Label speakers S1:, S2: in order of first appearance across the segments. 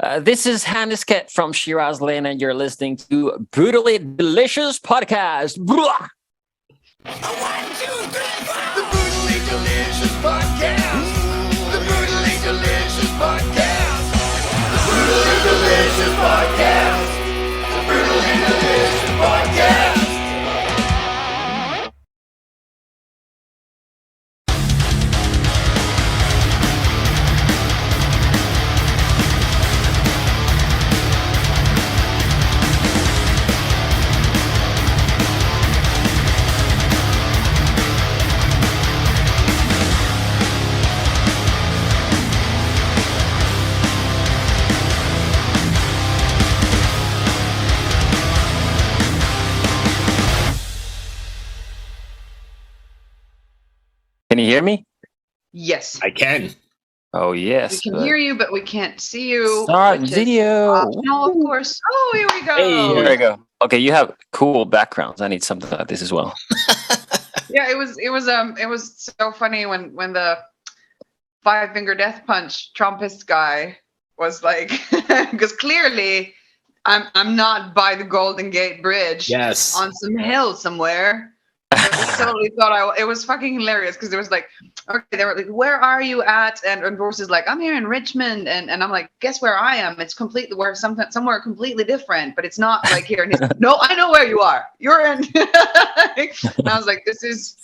S1: This is Kett from Shiraz Lane, and you're listening to Brutally Delicious Podcast. Blah!
S2: 1, 2, 3, 4. The Brutally Delicious Podcast. The Brutally Delicious Podcast. The Brutally Delicious Podcast. The Brutally Delicious Podcast.
S1: Can you hear me?
S3: Yes.
S4: I can.
S1: Oh, yes.
S3: We can hear you, but we can't see you.
S1: Start
S3: which is
S1: video.
S3: optional, of course. Oh, here we go.
S4: Hey.
S1: Here we go. Okay, you have cool backgrounds. I need something like this as well.
S3: Yeah, it was so funny when the Five Finger Death Punch Trumpist guy was like, because clearly I'm not by the Golden Gate Bridge.
S4: Yes.
S3: On some hill somewhere. He totally thought it was fucking hilarious because it was like, okay, they were like, where are you at? And Bruce is like, I'm here in Richmond, and I'm like, guess where I am? It's completely somewhere completely different, but it's not like here. And he's like, no, I know where you are. You're in. And I was like, this is,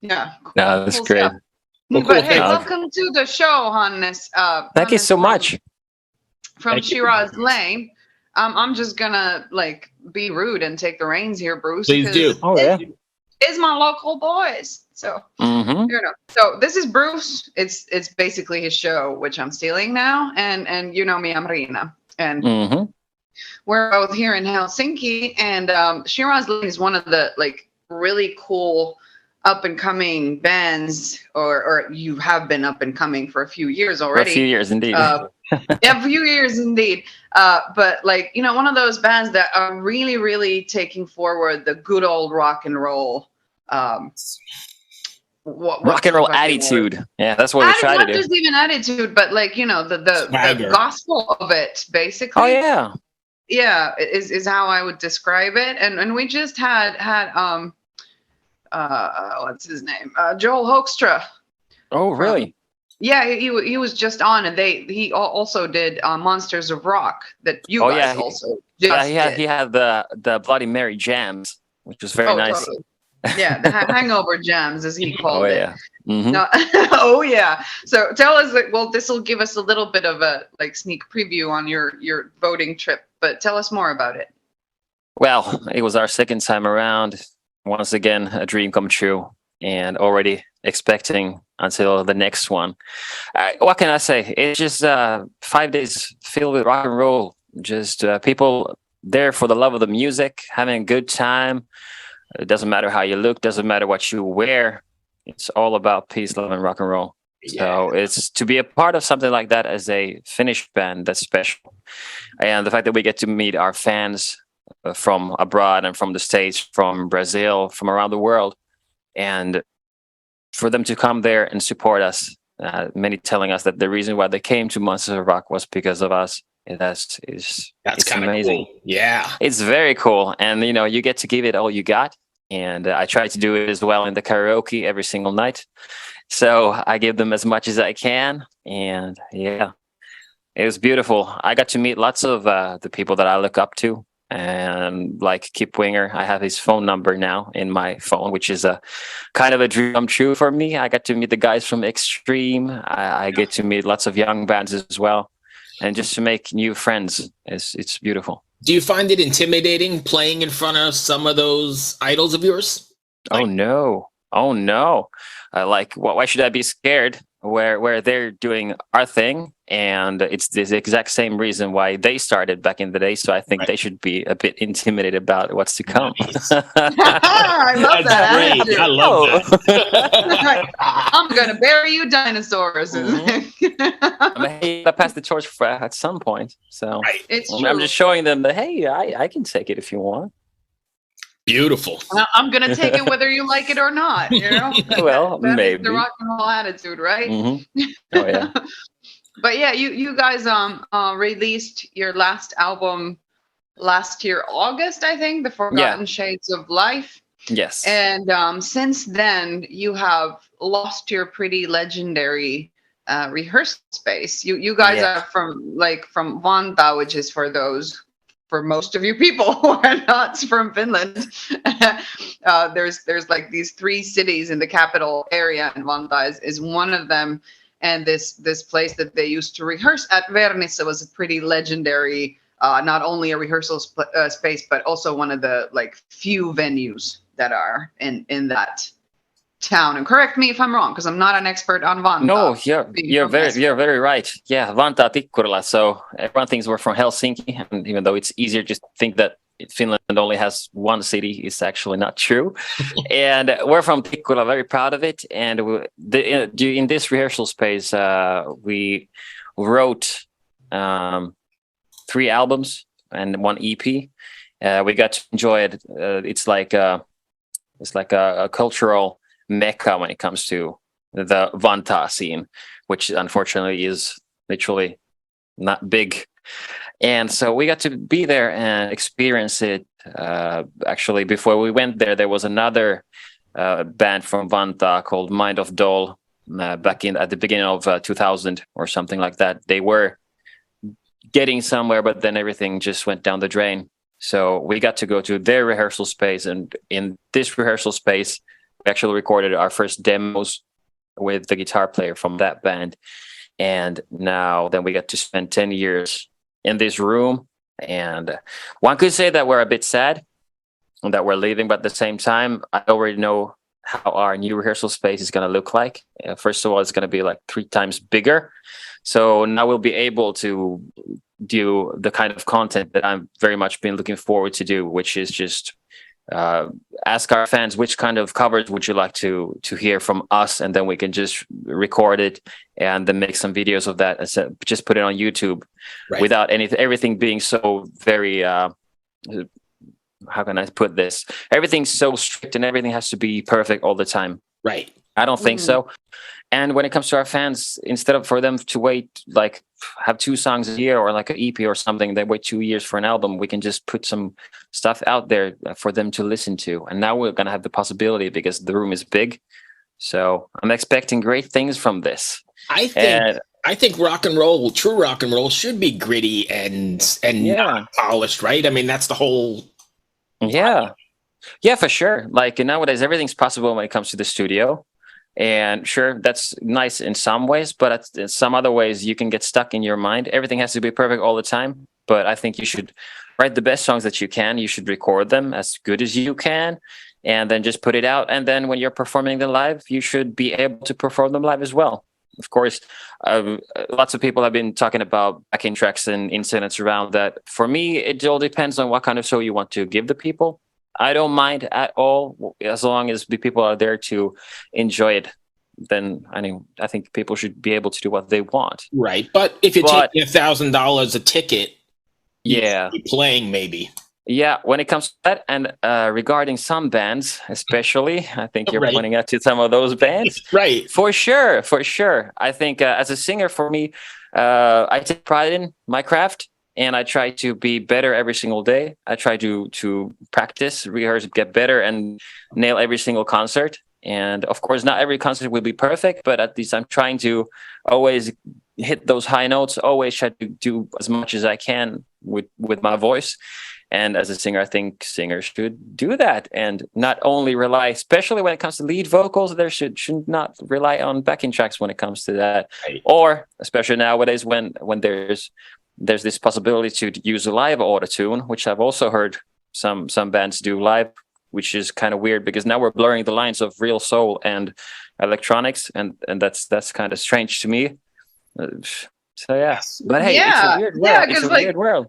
S3: yeah. Cool,
S1: No, that's
S3: cool
S1: great.
S3: stuff.
S4: Well,
S3: But
S4: cool.
S3: hey,
S1: No.
S3: welcome to the show, Hannes.
S1: Thank you so much.
S3: From
S4: Thank you.
S3: Shiraz Lane. I'm just gonna like be rude and take the reins here, Bruce.
S4: Please do.
S1: Oh, yeah.
S3: It's my local boys. So
S1: Mm-hmm.
S3: you know. So this is Bruce. It's basically his show, which I'm stealing now. And you know me, I'm Rina. And
S1: Mm-hmm.
S3: we're both here in Helsinki. And Shiraz Lane is one of the like really cool up and coming bands, or you have been up and coming for a few years
S1: For a
S3: already.
S1: few years, indeed.
S3: Yeah, a few years indeed. But like, you know, one of those bands that are really, really taking forward the good old rock and roll.
S1: Rock and roll attitude. Yeah, that's what we try to
S3: Not
S1: do.
S3: just even attitude, but like, you know, the
S4: Swagger.
S3: gospel of it, basically.
S1: Oh, yeah.
S3: Yeah, is how I would describe it. And we just had what's his name? Joel Hoekstra.
S1: Oh, really?
S3: Yeah, he was just on, and he also did Monsters of Rock that you
S1: Oh,
S3: guys
S1: yeah,
S3: also
S1: Yeah,
S3: did.
S1: he had the Bloody Mary jams, which was very nice.
S3: Totally. Yeah, the hangover jams, as he called
S1: Oh,
S3: it.
S1: yeah. Mm-hmm.
S3: No, oh yeah. So tell us, like, well, this will give us a little bit of a like sneak preview on your voting trip, but tell us more about it.
S1: Well, it was our second time around. Once again, a dream come true, and already expecting until the next one. What can I say? It's just 5 days filled with rock and roll. Just people there for the love of the music, having a good time. It doesn't matter how you look, doesn't matter what you wear. It's all about peace, love, and rock and roll. So it's to be a part of something like that as a Finnish band, that's special. And the fact that we get to meet our fans from abroad and from the States, from Brazil, from around the world, and for them to come there and support us, many telling us that the reason why they came to Monsters of Rock was because of us. And that's
S4: kind of
S1: amazing.
S4: cool. Yeah.
S1: It's very cool. And, you know, you get to give it all you got. And I try to do it as well in the karaoke every single night. So I give them as much as I can. And yeah, it was beautiful. I got to meet lots of the people that I look up to. And like Kip Winger, I have his phone number now in my phone, which is a kind of a dream come true for me. I got to meet the guys from Extreme. I get to meet lots of young bands as well. And just to make new friends, it's beautiful.
S4: Do you find it intimidating playing in front of some of those idols of yours?
S1: Oh no! Like, why should I be scared? Where they're doing our thing, and it's the exact same reason why they started back in the day. So I think they should be a bit intimidated about what's to come.
S4: Nice.
S3: I love
S4: That's
S3: that.
S4: great. I love that.
S3: I'm gonna bury you, dinosaurs.
S1: I'm gonna pass the torch at some point. So
S4: Right.
S3: It's true.
S1: I'm just showing them that, hey, I can take it if you want.
S4: Beautiful.
S3: I'm gonna take it whether you like it or not. You know.
S1: Well,
S3: That is
S1: maybe.
S3: the rock and roll attitude, right?
S1: Mhm. Oh yeah.
S3: But yeah, you guys released your last album last year, August, I think, The
S1: Yeah.
S3: Forgotten Shades of Life.
S1: Yes.
S3: And since then, you have lost your pretty legendary rehearsal space. You guys
S1: Yeah.
S3: are from Vantaa, which is for most of you people who are not from Finland. There's like these three cities in the capital area, and Vantaa is one of them. And this place that they used to rehearse at, Vernissa, was a pretty legendary. Not only a rehearsal space, but also one of the like few venues that are in that town. And correct me if I'm wrong, because I'm not an expert on Vantaa.
S1: No,
S3: being
S1: you're
S3: from Espoo.
S1: you're very right. Yeah, Vantaa, Tikkurila. So everyone thinks we're from Helsinki, and even though it's easier just to think that Finland only has one city, it's actually not true. And we're from Tikkurila, very proud of it. And in this rehearsal space, we wrote 3 albums and 1 EP. We got to enjoy it. It's like a cultural mecca when it comes to the Vantaa scene, which unfortunately is literally not big. And so we got to be there and experience it. Actually, before we went there, there was another band from Vantaa called Mind of Doll back at the beginning of 2000 or something like that. They were getting somewhere, but then everything just went down the drain. So we got to go to their rehearsal space, and in this rehearsal space, we actually recorded our first demos with the guitar player from that band. And now then we got to spend 10 years in this room. And one could say that we're a bit sad that we're leaving, but at the same time, I already know how our new rehearsal space is going to look like. First of all, it's going to be like 3 times bigger. So now we'll be able to do the kind of content that I'm very much been looking forward to do, which is just ask our fans which kind of covers would you like to hear from us, and then we can just record it and then make some videos of that and just put it on YouTube, right, without everything being so very how can I put this? Everything's so strict and everything has to be perfect all the time.
S4: Right.
S1: I don't think so. And when it comes to our fans, instead of for them to wait, like have 2 songs a year or like an EP or something, they wait 2 years for an album, we can just put some stuff out there for them to listen to. And now we're going to have the possibility because the room is big. So I'm expecting great things from this.
S4: I think rock and roll, true rock and roll, should be gritty and not polished, right? I mean, that's the whole...
S1: Yeah, for sure. Like nowadays, everything's possible when it comes to the studio. And sure, that's nice in some ways, but in some other ways, you can get stuck in your mind. Everything has to be perfect all the time. But I think you should write the best songs that you can. You should record them as good as you can, and then just put it out. And then when you're performing them live, you should be able to perform them live as well. Of course, lots of people have been talking about backing tracks and incidents around that. For me, it all depends on what kind of show you want to give the people. I don't mind at all, as long as the people are there to enjoy it. Then I think people should be able to do what they want.
S4: Right, but if you're taking $1,000 a ticket,
S1: you're
S4: playing maybe.
S1: Yeah, when it comes to that, and regarding some bands, especially, I think you're pointing out to some of those bands.
S4: Right.
S1: For sure. I think as a singer, for me, I take pride in my craft. And I try to be better every single day. I try to practice, rehearse, get better, and nail every single concert. And of course, not every concert will be perfect, but at least I'm trying to always hit those high notes, always try to do as much as I can with my voice. And as a singer, I think singers should do that and not only rely, especially when it comes to lead vocals, there should not rely on backing tracks when it comes to that. Right. Or especially nowadays when there's this possibility to use a live auto-tune, which I've also heard some bands do live, which is kind of weird because now we're blurring the lines of real soul and electronics, and that's kind of strange to me. So yeah, but hey, it's a weird world. It's a weird world.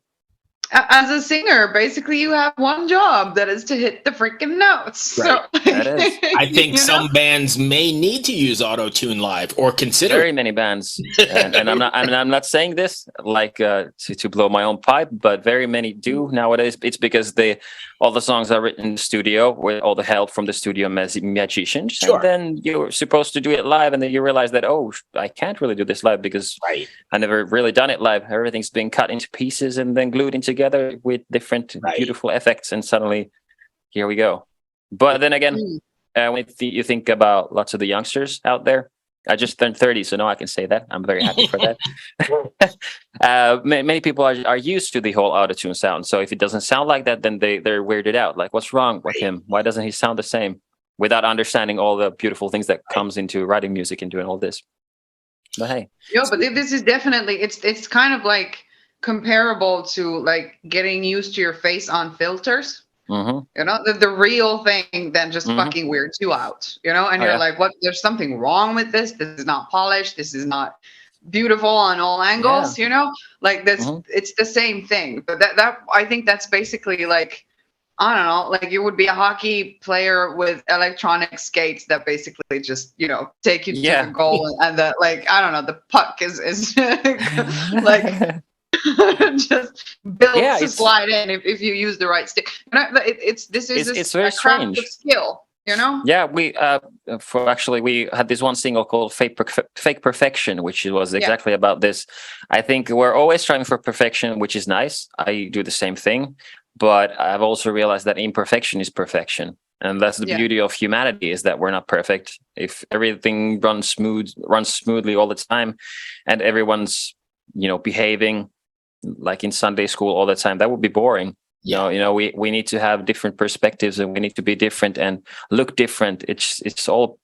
S3: As a singer, basically you have one job, that is to hit the freaking notes.
S4: Right.
S3: So
S1: That is.
S4: I think
S3: you know?
S4: some bands may need to use auto tune live or consider
S1: Very many bands, and I'm not saying this like to blow my own pipe, but very many do nowadays. It's because all the songs are written in the studio with all the help from the studio magicians, and
S4: Sure.
S1: then you're supposed to do it live, and then you realize that, oh, I can't really do this live because
S4: Right.
S1: I never really done it live. Everything's been cut into pieces and then glued in together with different
S4: Right.
S1: beautiful effects, and suddenly here we go. But then again,
S3: Mm.
S1: when you think about lots of the youngsters out there, I just turned 30, so now I can say that. I'm very happy for that. Many people are used to the whole autotune sound. So if it doesn't sound like that, then they're weirded out. Like, what's wrong with him? Why doesn't he sound the same? Without understanding all the beautiful things that comes into writing music and doing all this. But hey,
S3: Yeah, but this is definitely, it's kind of like comparable to like getting used to your face on filters.
S1: hmm
S3: You know, the real thing then just
S1: Mhm.
S3: fucking weirds you out, you know, and
S1: Oh,
S3: you're
S1: yeah.
S3: like, what? There's something wrong with this. This is not polished. This is not beautiful on all angles, you know, like this,
S1: Mhm.
S3: it's the same thing. But that I think that's basically like, I don't know, like you would be a hockey player with electronic skates that basically just, you know, take you to
S1: Yeah.
S3: the goal, and the, like, I don't know, the puck is like just built
S1: Yeah,
S3: to
S1: it's
S3: slide in if you use the right stick. And this is
S1: it's very
S3: a craft of
S1: strange.
S3: skill, you know?
S1: Yeah, we had this one single called Fake Perfection, which was
S3: Yeah.
S1: exactly about this. I think we're always striving for perfection, which is nice. I do the same thing, but I've also realized that imperfection is perfection. And that's the
S3: Yeah.
S1: beauty of humanity, is that we're not perfect. If everything runs smoothly all the time, and everyone's, behaving like in Sunday school all the time, that would be boring.
S4: Yeah.
S1: We need to have different perspectives, and we need to be different and look different. It's all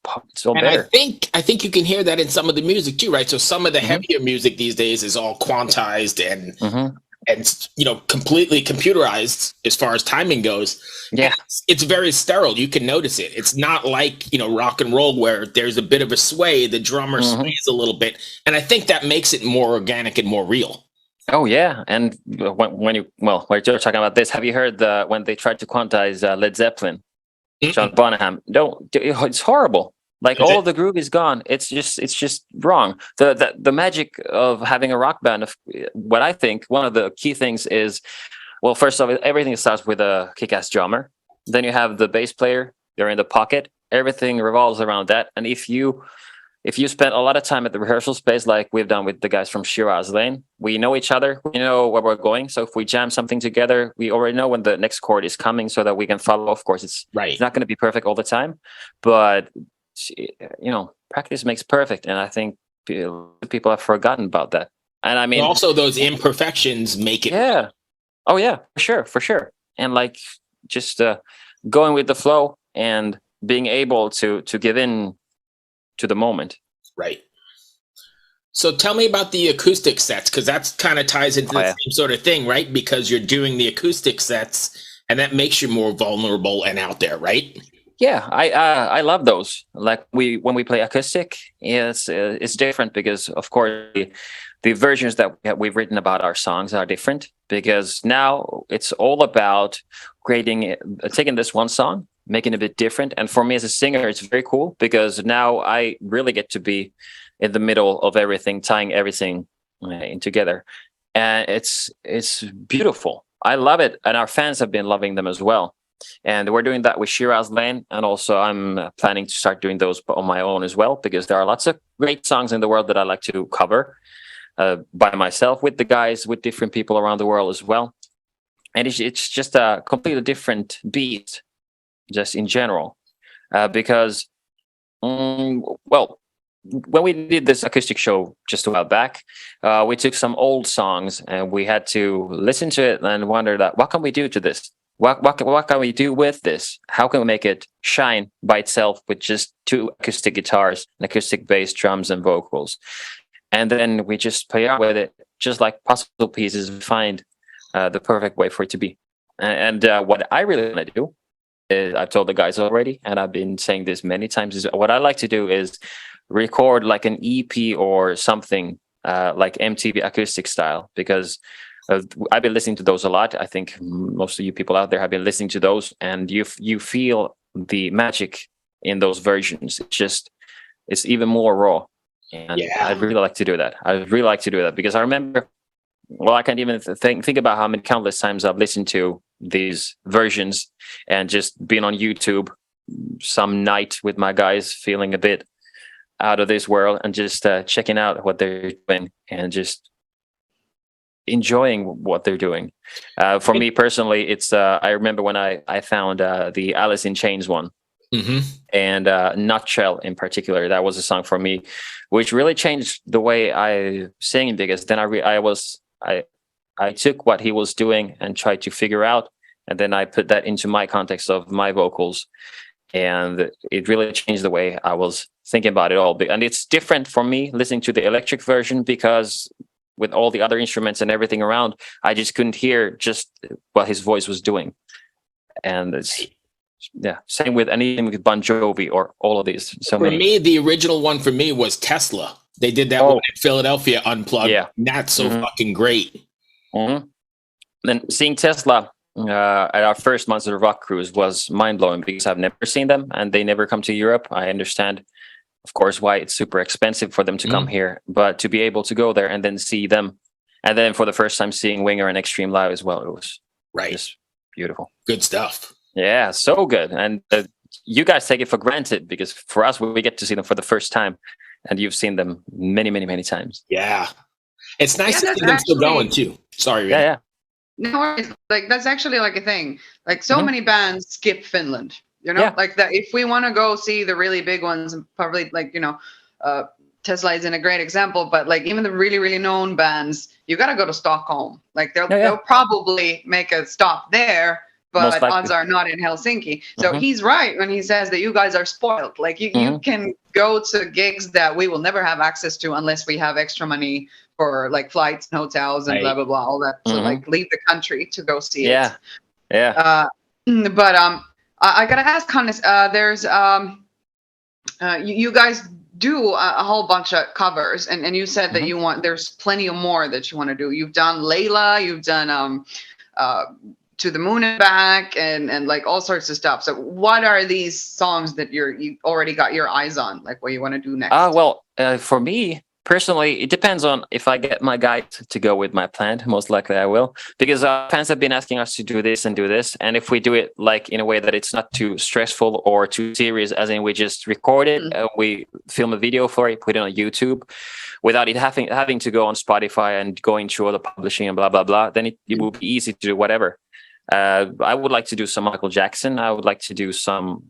S4: And
S1: better.
S4: I think you can hear that in some of the music too, right? So some of the
S1: Mhm.
S4: heavier music these days is all quantized and
S1: Mhm.
S4: completely computerized as far as timing goes.
S1: Yeah.
S4: It's very sterile. You can notice it. It's not like rock and roll where there's a bit of a sway. The drummer
S1: Mhm.
S4: sways a little bit, and I think that makes it more organic and more real.
S1: Oh yeah, and when you're talking about this, have you heard when they tried to quantize Led Zeppelin, John
S4: Mm-mm.
S1: Bonham? It's horrible. Like,
S4: Is
S1: all
S4: it?
S1: of the groove is gone. It's just wrong. The magic of having a rock band, of what I think one of the key things is, well, first off, everything starts with a kick-ass drummer. Then you have the bass player. They're in the pocket. Everything revolves around that. And if you spend a lot of time at the rehearsal space, like we've done with the guys from Shiraz Lane, we know each other. We know where we're going. So if we jam something together, we already know when the next chord is coming, so that we can follow. Of course, it's
S4: Right.
S1: not going to be perfect all the time, but practice makes perfect. And I think people have forgotten about that. And I
S4: And
S1: mean,
S4: also, those imperfections make it.
S1: yeah. Oh yeah, for sure. And like, just going with the flow and being able to give in to the moment.
S4: Right. So tell me about the acoustic sets, because that kind of ties into the
S1: Oh, yeah.
S4: same sort of thing, right? Because you're doing the acoustic sets, and that makes you more vulnerable and out there, right?
S1: Yeah, I love those. Like, when we play acoustic, it's different because, of course, the versions that we've written about our songs are different, because now it's all about taking this one song, making it a bit different. And for me as a singer, it's very cool, because now I really get to be in the middle of everything, tying everything in together, and it's beautiful. I love it, and our fans have been loving them as well. And we're doing that with Shiraz Lane, and also I'm planning to start doing those on my own as well, because there are lots of great songs in the world that I like to cover by myself, with the guys, with different people around the world as well. And it's just a completely different beat, just in general, because well, when we did this acoustic show just a while back, we took some old songs and we had to listen to it and wonder that, what can we do to this? What can we do with this? How can we make it shine by itself with just two acoustic guitars, an acoustic bass, drums, and vocals? And then we just play out with it, just like puzzle pieces. We find the perfect way for it to be. And what I really want to do is, I've told the guys already, and I've been saying this many times, is what I like to do is record like an EP or something, like MTV acoustic style, because I've been listening to those a lot. I think most of you people out there have been listening to those, and you feel the magic in those versions. It's even more raw, and I'd really like to do that. I'd really like to do that because I remember. Well, I can't even think about how many countless times I've listened to these versions, and just been on YouTube some night with my guys, feeling a bit out of this world, and just checking out what they're doing and just enjoying what they're doing. For me personally, it's I remember when I found the Alice in Chains one.
S4: Mm-hmm.
S1: And Nutshell in particular, that was a song for me, which really changed the way I sing, because then I took what he was doing and tried to figure out, and then I put that into my context of my vocals, and it really changed the way I was thinking about it all. And it's different for me listening to the electric version, because with all the other instruments and everything around, I just couldn't hear just what his voice was doing. And it's same with anything with Bon Jovi or all of these.
S4: For me, the original one for me was Tesla. They did that one in Philadelphia Unplugged.
S1: Yeah.
S4: That's so fucking great.
S1: Mm-hmm. Then seeing Tesla at our first Monster Rock cruise was mind-blowing, because I've never seen them and they never come to Europe. I understand, of course, why it's super expensive for them to come here, but to be able to go there and then see them, and then for the first time seeing Winger and Extreme live as well, it was just beautiful.
S4: Good stuff.
S1: Yeah, so good. And you guys take it for granted, because for us, we get to see them for the first time, and you've seen them many, many, many times.
S4: Yeah. It's nice to see them still going too. Sorry.
S1: Yeah.
S3: No worries. Like, that's actually like a thing. Like, so many bands skip Finland, you know, like that. If we want to go see the really big ones, probably like, you know, Tesla isn't a great example, but like even the really, really known bands, you got to go to Stockholm. Like they'll probably make a stop there, but odds are not in Helsinki. So he's right when he says that you guys are spoiled. Like you can go to gigs that we will never have access to unless we have extra money for like flights and hotels and blah, blah, blah, all that. So like leave the country to go see it.
S1: Yeah.
S3: But I got to ask, Hannes, there's, you guys do a whole bunch of covers, and you said that there's plenty of more that you want to do. You've done Layla, you've done To the Moon and Back, and like all sorts of stuff. So what are these songs that you already got your eyes on, like what you want to do next?
S1: Well, for me personally, it depends on if I get my guy to go with my plan. Most likely I will, because fans have been asking us to do this and do this, and if we do it like in a way that it's not too stressful or too serious, as in we just record it, we film a video for it, put it on YouTube, without it having to go on Spotify and going through all the publishing and blah blah blah, then it will be easy to do whatever. I would like to do some Michael Jackson. I would like to do some,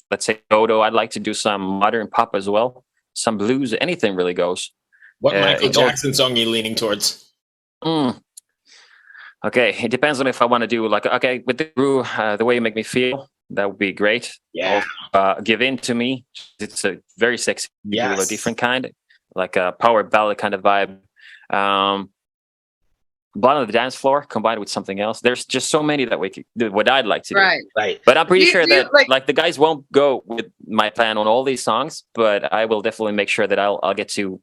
S1: let's say, Dodo. I'd like to do some modern pop as well. Some blues. Anything really goes.
S4: What Michael Jackson song are you leaning towards?
S1: Okay, it depends on if I want to do like, okay, with the Gru, The Way You Make Me Feel, that would be great.
S4: Yeah.
S1: Give In to Me. It's a very sexy, a different kind, like a power ballad kind of vibe. Blood on the Dance Floor combined with something else. There's just so many that we could do what I'd like to do.
S3: Right.
S1: But I'm pretty sure that like the guys won't go with my plan on all these songs, but I will definitely make sure that I'll get to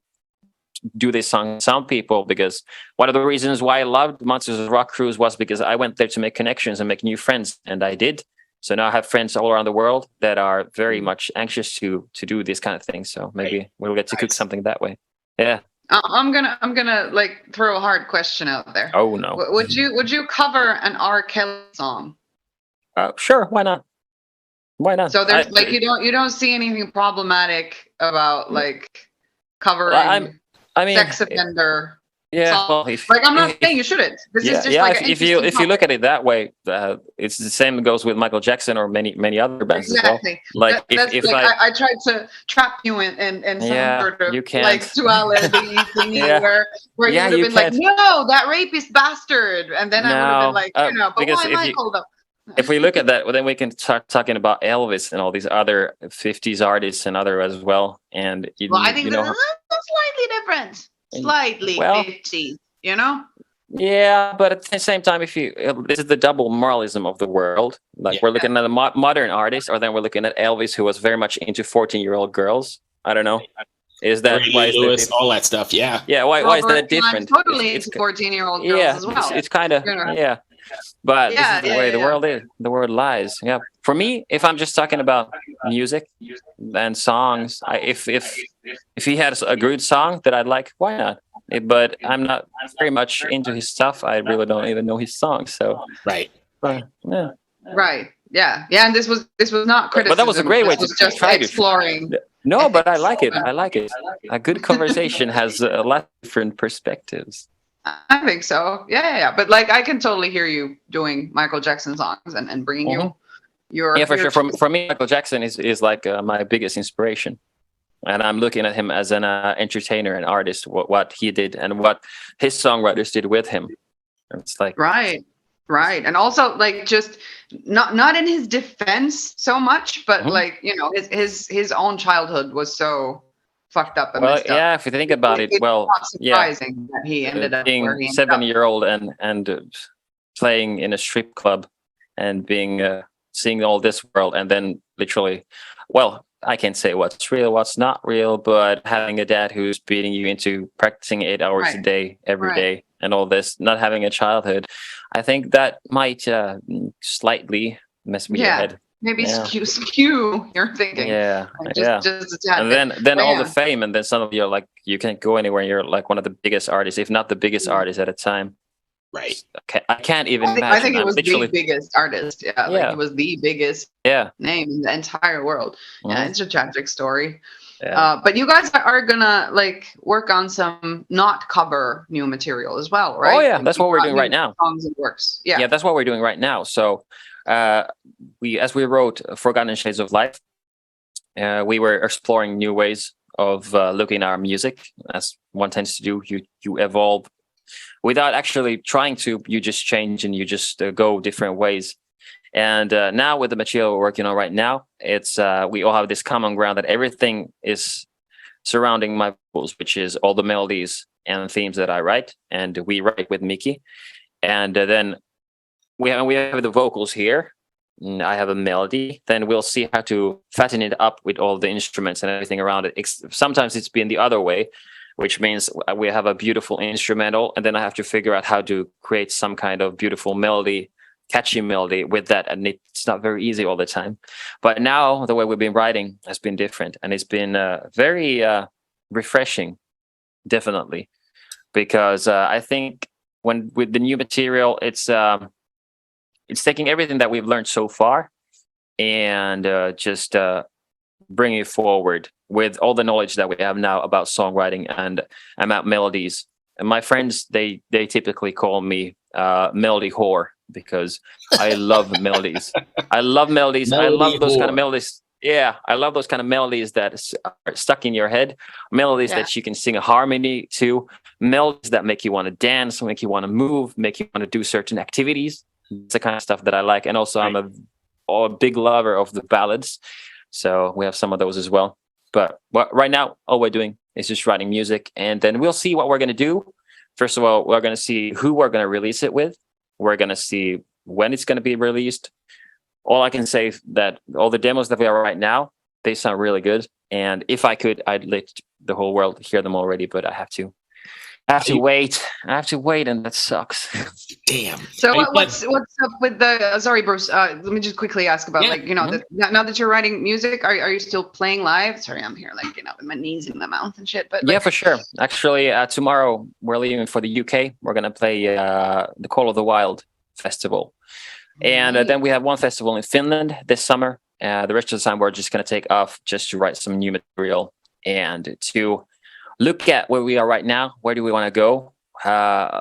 S1: do this song with some people, because one of the reasons why I loved Monsters of Rock Cruise was because I went there to make connections and make new friends, and I did. So now I have friends all around the world that are very much anxious to do this kind of thing. So maybe we'll get to cook something that way. Yeah.
S3: I'm gonna like throw a hard question out there.
S1: Oh no!
S3: Would you cover an R. Kelly song?
S1: Sure. Why not? Why not?
S3: So there's you don't see anything problematic about like covering sex offender.
S1: Yeah, well,
S3: I'm not saying you shouldn't. This is just like
S1: if you look at it that way, it's the same that goes with Michael Jackson or many other bands as well. Like if I
S3: tried to trap you in some sort of
S1: you can't.
S3: like duality thingy where you would have been like, no, that rapist bastard, and then I would have been like, but why Michael though?
S1: If we look at that, well, then we can start talking about Elvis and all these other 50s artists and other as well. And
S3: I think that's slightly different. Slightly 50s, you know?
S1: Yeah, but at the same time, this is the double moralism of the world. Like we're looking at a modern artist, or then we're looking at Elvis, who was very much into 14-year-old girls. I don't know. Is that
S4: Ray
S1: why is that
S4: Lewis, all that stuff. Yeah.
S1: yeah, why is
S3: Robert
S1: that different?
S3: Plant's totally
S1: It's
S3: into 14-year-old girls
S1: yeah,
S3: as well.
S1: it's kind of
S3: You know?
S1: yeah. But this
S3: Yeah,
S1: is the
S3: yeah,
S1: way
S3: yeah,
S1: the
S3: yeah.
S1: world is. The world lies. Yeah. For me, if I'm just talking about music and songs, if he has a good song that I'd like, why not? But I'm not very much into his stuff. I really don't even know his songs. So,
S4: Right.
S1: but yeah.
S3: Right. Yeah. Yeah. And this was not criticism.
S1: But that was a great way
S3: This
S1: to
S3: was just
S1: try to.
S3: exploring.
S1: No, but I
S3: ethics.
S1: like it. I like it. A good conversation has a lot of different perspectives.
S3: I think so. Yeah, yeah, yeah. But like, I can totally hear you doing Michael Jackson songs and bringing your
S1: Yeah, for
S3: your
S1: sure. For me, Michael Jackson is like my biggest inspiration, and I'm looking at him as an entertainer and artist. What he did and what his songwriters did with him. It's like
S3: Right. Right. And also like just not in his defense so much, but
S1: Mhm.
S3: like, you know, his own childhood was so fucked up and
S1: well,
S3: messed up.
S1: yeah. If you think about it,
S3: It's
S1: well,
S3: not
S1: yeah,
S3: surprising that he ended up where
S1: being
S3: he ended up.
S1: 7-year-old and playing in a strip club and being seeing all this world, and then literally, well, I can't say what's real, what's not real, but having a dad who's beating you into practicing 8 hours a
S3: Right.
S1: day every
S3: Right.
S1: day and all this, not having a childhood, I think that might slightly mess with your
S3: Yeah.
S1: head.
S3: Maybe
S1: Yeah.
S3: skew your thinking.
S1: Yeah,
S3: Like,
S1: yeah.
S3: just a tad
S1: And
S3: bit.
S1: then
S3: But
S1: all the
S3: yeah.
S1: fame, and then suddenly you're like, you can't go anywhere. You're like one of the biggest artists, if not the biggest artist at a time.
S4: Right.
S1: I can't even
S3: I
S1: imagine.
S3: think it
S1: I'm
S3: was
S1: literally,
S3: the biggest artist. Yeah, like
S1: Yeah.
S3: he was the biggest
S1: yeah,
S3: name in the entire world. Yeah,
S1: Mhm.
S3: it's a tragic story.
S1: yeah.
S3: But you guys are gonna like work on some not cover new material as well, right?
S1: Oh yeah,
S3: Like,
S1: that's what
S3: you've
S1: we're
S3: got
S1: doing
S3: new
S1: right now.
S3: Songs and works. Yeah.
S1: Yeah, that's what we're doing right now. So, as we wrote Forgotten Shades of Life, we were exploring new ways of looking at our music, as one tends to do. You evolve without actually trying to. You just change and you just go different ways. And now with the material we're working on right now, it's we all have this common ground that everything is surrounding my vocals, which is all the melodies and themes that I write, and we write with Mickey. And then we have the vocals here. I have a melody. Then we'll see how to fatten it up with all the instruments and everything around it. Sometimes it's been the other way, which means we have a beautiful instrumental, and then I have to figure out how to create some kind of beautiful melody, catchy melody with that. And it's not very easy all the time. But now the way we've been writing has been different, and it's been very refreshing, definitely, because I think when with the new material, it's taking everything that we've learned so far and just bringing it forward with all the knowledge that we have now about songwriting and about melodies. And my friends, they typically call me melody whore because I love melodies. I love melodies. I
S4: Melody
S1: love those kind of
S4: whore.
S1: melodies. Yeah, I love those kind of melodies that are stuck in your head. Melodies
S3: Yeah.
S1: that you can sing a harmony to. Melodies that make you want to dance, make you want to move, make you want to do certain activities. It's the kind of stuff that I like. And also, I'm a big lover of the ballads. So we have some of those as well. But right now, all we're doing is just writing music. And then we'll see what we're going to do. First of all, we're going to see who we're going to release it with. We're going to see when it's going to be released. All I can say is that all the demos that we are right now, they sound really good. And if I could, I'd let the whole world hear them already. But I have to wait. I have to wait, and that sucks.
S4: Damn.
S3: So
S4: Are you
S3: what's up with the? Sorry, Bruce. Let me just quickly ask about
S4: Yeah.
S3: like now that you're writing music, are you still playing live? Sorry, I'm here like with my knees in my mouth and shit. But
S1: Yeah,
S3: like,
S1: for sure. Actually, tomorrow we're leaving for the UK. We're gonna play the Call of the Wild festival, and then we have one festival in Finland this summer. The rest of the time, we're just gonna take off just to write some new material and to look at where we are right now. Where do we want to go?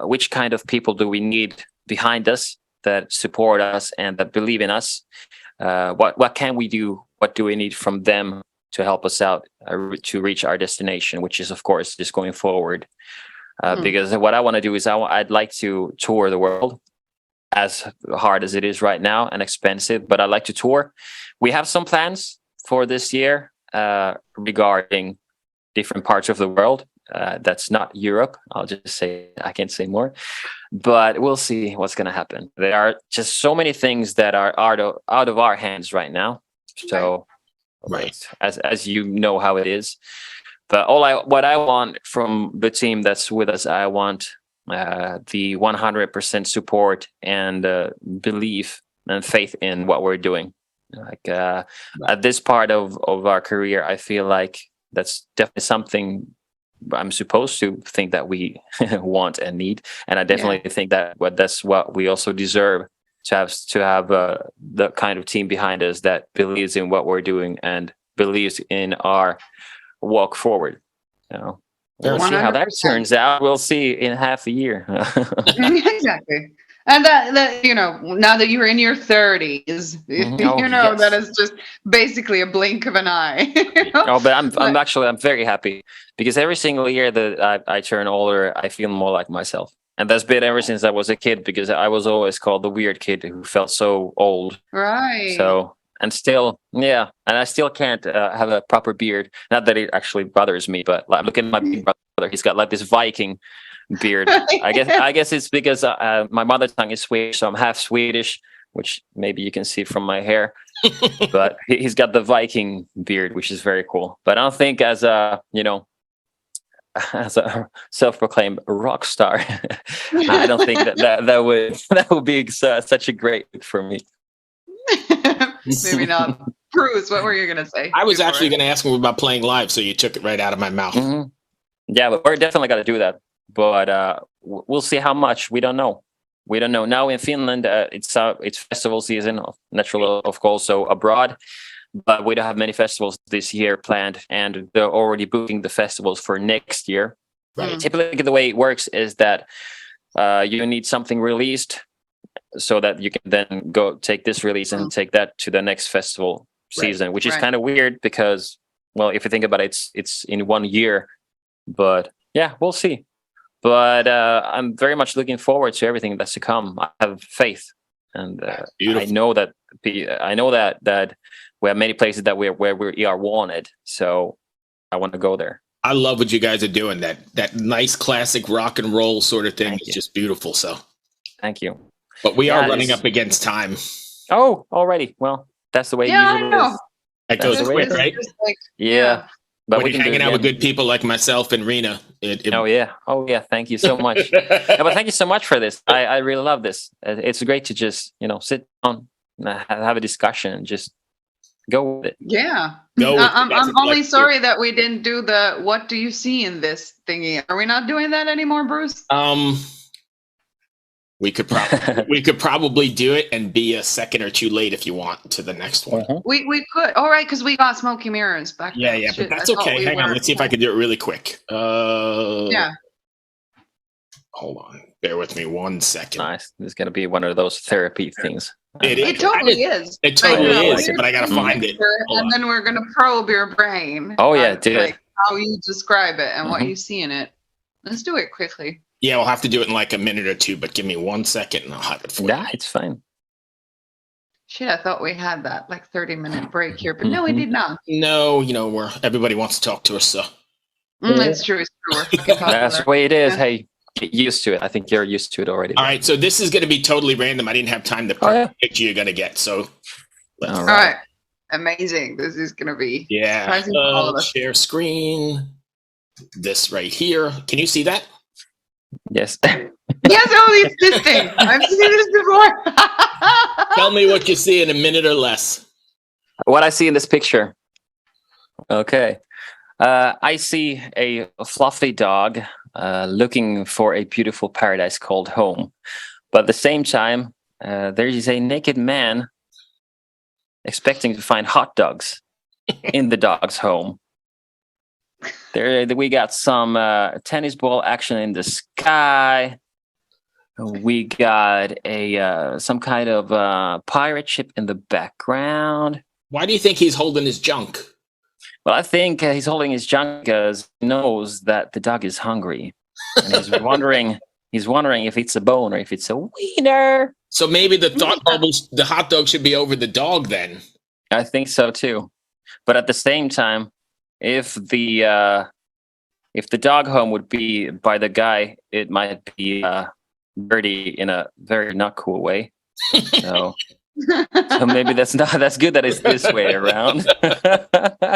S1: Which kind of people do we need behind us that support us and that believe in us? What can we do? What do we need from them to help us out to reach our destination, which is, of course, just going forward. Because what I want to do is I'd like to tour the world, as hard as it is right now and expensive, but I'd like to tour. We have some plans for this year regarding different parts of the world. That's not Europe. I'll just say, I can't say more, but we'll see what's going to happen. There are just so many things that are out of our hands right now. So,
S4: Right.
S1: as you know how it is. But what I want from the team that's with us, I want the 100% support and belief and faith in what we're doing. Like at this part of our career, I feel like that's definitely something I'm supposed to think that we want and need, and I definitely think that that's what we also deserve to have the kind of team behind us that believes in what we're doing and believes in our walk forward. You know, we'll see how that
S3: 100%.
S1: turns out. We'll see in half a year.
S3: Exactly. And that now that you're in your 30s,
S1: Oh, yes.
S3: that is just basically a blink of an eye.
S1: Oh, but I'm very happy because every single year that I turn older, I feel more like myself. And that's been ever since I was a kid, because I was always called the weird kid who felt so old.
S3: Right.
S1: So, and still, and I still can't have a proper beard. Not that it actually bothers me, but like, look at my big brother. He's got like this Viking beard. I guess it's because my mother tongue is Swedish, so I'm half Swedish, which maybe you can see from my hair. But he's got the Viking beard, which is very cool. But I don't think as a self-proclaimed rock star, I don't think that would be such a great look for me.
S3: Maybe not. Bruce, what were you gonna say?
S4: I was actually going to ask him about playing live, so you took it right out of my mouth.
S1: Mm-hmm. Yeah, but we're definitely got to do that. But we'll see how much. We don't know. Now in Finland, it's festival season, natural of course, so abroad. But we don't have many festivals this year planned, and they're already booking the festivals for next year.
S4: Right.
S1: Typically, the way it works is that you need something released so that you can then go take this release and take that to the next festival season, which is kind of weird because, well, if you think about it, it's in 1 year. But yeah, we'll see. But I'm very much looking forward to everything that's to come. I have faith, and I know that we have many places that where we are wanted. So I want to go there.
S4: I love what you guys are doing. That nice classic rock and roll sort of thing is just beautiful. So
S1: thank you.
S4: But we are running up against time.
S1: Oh, already. Well, that's the way it usually is.
S4: That goes quick, right?
S1: Yeah. But
S4: when you're hanging out with good people like myself and Rena.
S1: Oh yeah. Thank you so much. But thank you so much for this. I really love this. It's great to just sit down and have a discussion and just go with it.
S3: Yeah. I'm only sorry that we didn't do the "what do you see in this" thingy. Are we not doing that anymore, Bruce?
S4: We could probably do it and be a second or two late if you want to the next one.
S3: We could. All right, because we got smoky mirrors back there.
S4: Yeah, but that's okay. Hang on, let's see if I can do it really quick.
S3: Yeah.
S4: Hold on. Bear with me 1 second.
S1: Nice. This is gonna be one of those therapy things.
S3: It totally is.
S4: It totally is, but I gotta find it.
S3: And then we're gonna probe your brain.
S1: Oh yeah, dude.
S3: Like how you describe it and what you see in it. Let's do it quickly.
S4: Yeah, we'll have to do it in like a minute or two, but give me 1 second and I'll have it for you.
S1: Yeah, it's fine.
S3: Shit, I thought we had that like 30-minute break here, but no, we did not.
S4: No, everybody wants to talk to us, so.
S3: It's true.
S1: That's the way it is. Yeah. Hey, get used to it. I think you're used to it already.
S4: All right, so this is going to be totally random. I didn't have time to pick the picture you're going to get, so.
S3: All right. Amazing. This is going to be surprising for all of us.
S4: Share screen. This right here. Can you see that?
S1: Yes.
S3: Yes, it's this thing. I've seen this before.
S4: Tell me what you see in a minute or less.
S1: What I see in this picture. Okay. I see a fluffy dog looking for a beautiful paradise called home. But at the same time, there is a naked man expecting to find hot dogs in the dog's home. There, we got some tennis ball action in the sky. We got some kind of pirate ship in the background.
S4: Why do you think he's holding his junk?
S1: Well, I think he's holding his junk because he knows that the dog is hungry, and he's wondering if it's a bone or if it's a wiener.
S4: So maybe the hot dog should be over the dog then.
S1: I think so too, but at the same time, if the dog home would be by the guy, it might be dirty in a very not cool way. So So maybe that's good that it's this way around.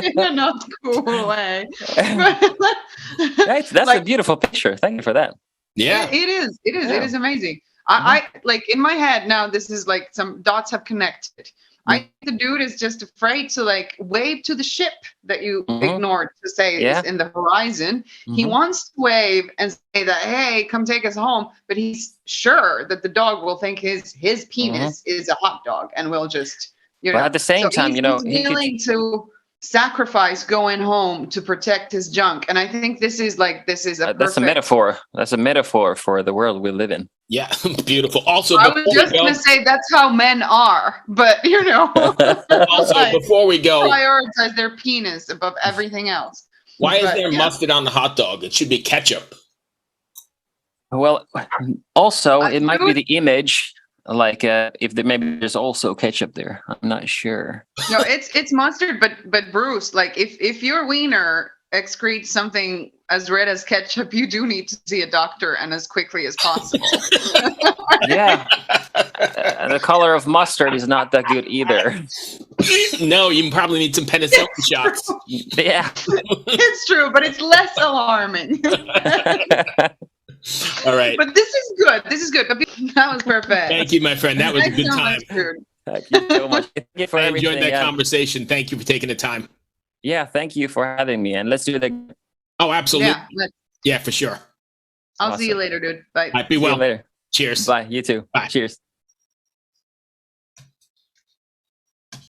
S3: In a not cool way.
S1: Right, that's a beautiful picture. Thank you for that.
S4: Yeah.
S3: It is. It
S1: Yeah.
S3: is amazing. I like in my head now. This is like some dots have connected. I think the dude is just afraid to like wave to the ship that you ignored to say is in the horizon. He wants to wave and say that, hey, come take us home. But he's sure that the dog will think his penis is a hot dog and will just, you know.
S1: But at the same time,
S3: he's
S1: he's
S3: willing to sacrifice going home to protect his junk. And I think this is a
S1: that's a metaphor. That's a metaphor for the world we live in.
S4: Yeah, beautiful. Also,
S3: I was just going to say that's how men are, but
S4: also, before we go,
S3: prioritize their penis above everything else.
S4: Why is there mustard on the hot dog? It should be ketchup.
S1: Well, also, it might be the image. Like if maybe there's also ketchup there. I'm not sure.
S3: No, it's mustard, but Bruce, like if your wiener excretes something as red as ketchup, you do need to see a doctor and as quickly as possible.
S1: Yeah. The color of mustard is not that good either.
S4: No, you probably need some penicillin shots.
S1: Yeah.
S3: It's true, but it's less alarming.
S4: All right.
S3: But this is good. But that was perfect.
S4: Thank you, my friend. That was a good time.
S1: Thank you so much. Thank you for
S4: I
S1: everything.
S4: enjoyed that conversation. Thank you for taking the time.
S1: Yeah, thank you for having me. And let's do it again.
S4: Oh, absolutely.
S3: Yeah,
S4: Yeah, for sure.
S3: I'll see you later, dude. Bye.
S4: Be well.
S1: See you later.
S4: Cheers.
S1: Bye. You too.
S4: Bye.
S1: Cheers.